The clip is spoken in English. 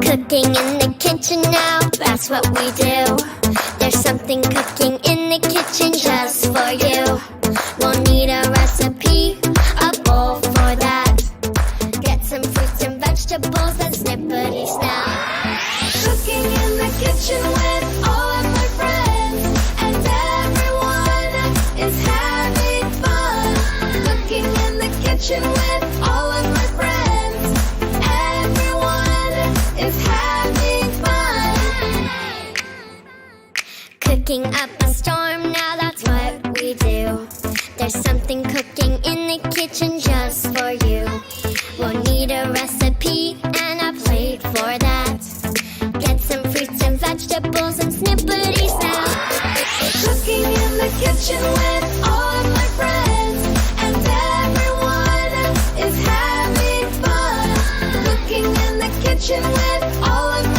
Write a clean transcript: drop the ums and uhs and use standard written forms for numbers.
Cooking in the kitchen now, that's what we do. There's something cooking in the kitchen just for you. We'll need a recipe, a bowl for that. Get some fruits and vegetables and snippities now. Cooking in the kitchen with all of my friends, and everyone is having fun. Cooking in the kitchen with all of my friends, everyone is having fun. Cooking up a storm, now that's what we do. There's something cooking in the kitchen just for you. We'll need a recipe and a plate for that. Get some fruits and vegetables and snippities now. Cooking in the kitchen with all of my friends, and everyone is having fun. Cooking in the kitchen with all of my